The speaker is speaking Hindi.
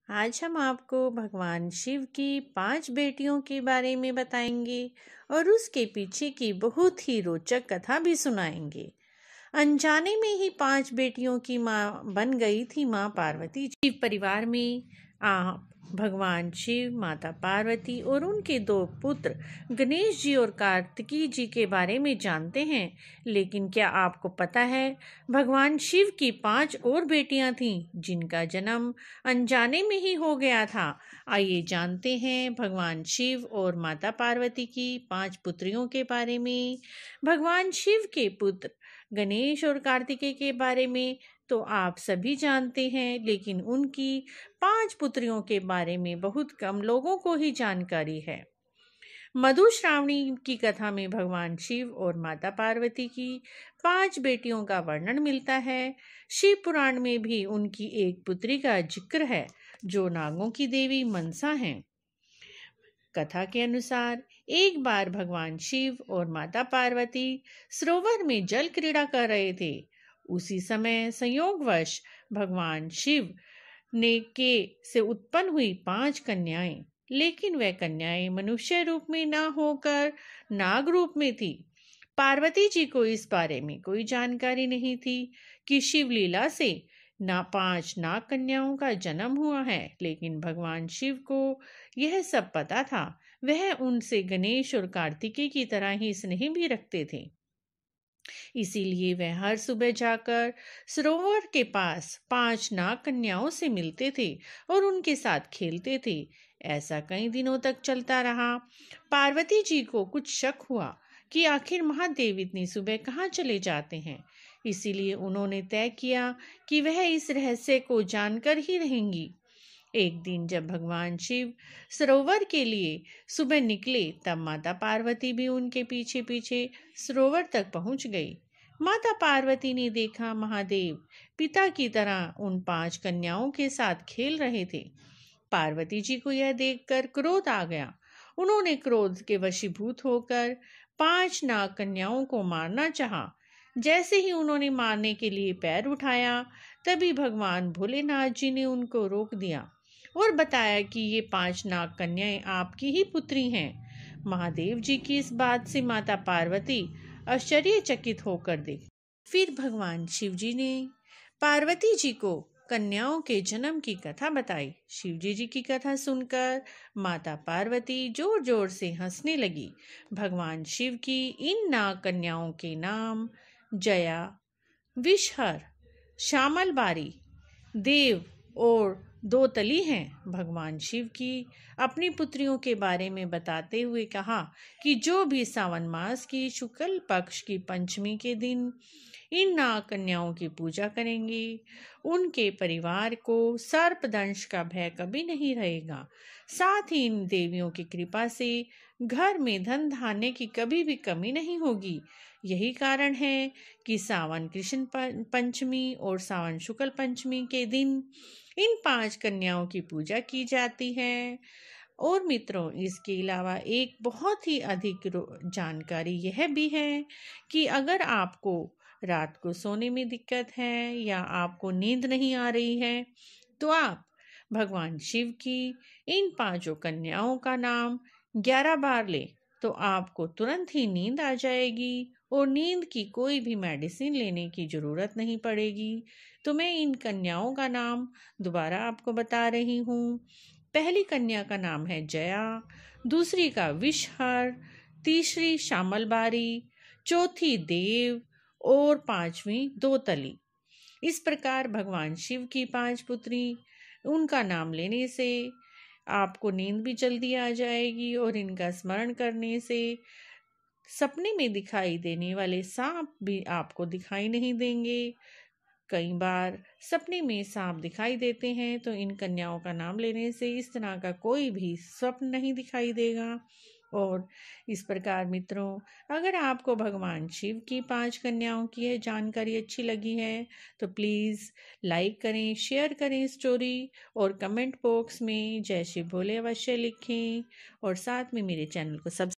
आज हम आपको भगवान शिव की 5 बेटियों के बारे में बताएंगे और उसके पीछे की बहुत ही रोचक कथा भी सुनाएंगे। अनजाने में ही 5 बेटियों की माँ बन गई थी माँ पार्वती। शिव परिवार में आप भगवान शिव, माता पार्वती और उनके 2 पुत्र गणेश जी और कार्तिकी जी के बारे में जानते हैं, लेकिन क्या आपको पता है भगवान शिव की 5 और बेटियां थीं जिनका जन्म अनजाने में ही हो गया था। आइए जानते हैं भगवान शिव और माता पार्वती की 5 पुत्रियों के बारे में। भगवान शिव के पुत्र गणेश और कार्तिकेय के बारे में तो आप सभी जानते हैं, लेकिन उनकी 5 पुत्रियों के बारे में बहुत कम लोगों को ही जानकारी है। मधुश्रावणी की कथा में भगवान शिव और माता पार्वती की 5 बेटियों का वर्णन मिलता है। शिव पुराण में भी उनकी एक पुत्री का जिक्र है जो नागों की देवी मनसा हैं। कथा के अनुसार एक बार भगवान शिव और माता पार्वती सरोवर में जल क्रीड़ा कर रहे थे। उसी समय संयोगवश भगवान शिव ने के से उत्पन्न हुई 5 कन्याएं, लेकिन वह कन्याएं मनुष्य रूप में न होकर नाग रूप में थी। पार्वती जी को इस बारे में कोई जानकारी नहीं थी कि शिव लीला से 5 नाग कन्याओं का जन्म हुआ है, लेकिन भगवान शिव को यह सब पता था। वह उनसे गणेश और कार्तिकेय की तरह ही स्नेह भी रखते थे। इसीलिए वह हर सुबह जाकर सरोवर के पास 5 नाग कन्याओं से मिलते थे और उनके साथ खेलते थे। ऐसा कई दिनों तक चलता रहा। पार्वती जी को कुछ शक हुआ कि आखिर महादेव इतनी सुबह कहाँ चले जाते हैं। इसीलिए उन्होंने तय किया कि वह इस रहस्य को जानकर ही रहेंगी। एक दिन जब भगवान शिव सरोवर के लिए सुबह निकले, तब माता पार्वती भी उनके पीछे पीछे सरोवर तक पहुंच गई। माता पार्वती ने देखा महादेव पिता की तरह उन 5 कन्याओं के साथ खेल रहे थे। पार्वती जी को यह देखकर क्रोध आ गया। उन्होंने क्रोध के वशीभूत होकर 5 नाग कन्याओं को मारना चाहा। जैसे ही उन्होंने मारने के लिए पैर उठाया, तभी भगवान भोलेनाथ जी ने उनको रोक दिया और बताया कि ये 5 नाग कन्याएं आपकी ही पुत्री हैं। महादेव जी की इस बात से माता पार्वती आश्चर्यचकित होकर देख। फिर भगवान शिव जी ने पार्वती जी को कन्याओं के जन्म की कथा बताई। शिव जी की कथा सुनकर माता पार्वती जोर जोर से हंसने लगी। भगवान शिव की इन नाग कन्याओं के नाम जया, विषहर, श्यामलबारी, देव और 2 तली हैं। भगवान शिव की अपनी पुत्रियों के बारे में बताते हुए कहा कि जो भी सावन मास की शुक्ल पक्ष की पंचमी के दिन इन नाग कन्याओं की पूजा करेंगे, उनके परिवार को सर्पदंश का भय कभी नहीं रहेगा। साथ ही इन देवियों की कृपा से घर में धन धान्य की कभी भी कमी नहीं होगी। यही कारण है कि सावन कृष्ण पंचमी और सावन शुक्ल पंचमी के दिन इन 5 कन्याओं की पूजा की जाती है। और मित्रों, इसके अलावा एक बहुत ही अधिक जानकारी यह भी है कि अगर आपको रात को सोने में दिक्कत है या आपको नींद नहीं आ रही है, तो आप भगवान शिव की इन 5 कन्याओं का नाम 11 बार ले तो आपको तुरंत ही नींद आ जाएगी और नींद की कोई भी मेडिसिन लेने की जरूरत नहीं पड़ेगी। तो मैं इन कन्याओं का नाम दोबारा आपको बता रही हूँ। पहली कन्या का नाम है जया, दूसरी का विषहर, तीसरी श्यामलबारी, चौथी देव और 5वीं 2 तली। इस प्रकार भगवान शिव की 5 पुत्री, उनका नाम लेने से आपको नींद भी जल्दी आ जाएगी और इनका स्मरण करने से सपने में दिखाई देने वाले सांप भी आपको दिखाई नहीं देंगे। कई बार सपने में सांप दिखाई देते हैं, तो इन कन्याओं का नाम लेने से इस तरह का कोई भी स्वप्न नहीं दिखाई देगा। और इस प्रकार मित्रों, अगर आपको भगवान शिव की 5 कन्याओं की यह जानकारी अच्छी लगी है तो प्लीज़ लाइक करें, शेयर करें स्टोरी और कमेंट बॉक्स में जय शिव भोले अवश्य लिखें और साथ में मेरे चैनल को सब्सक्राइब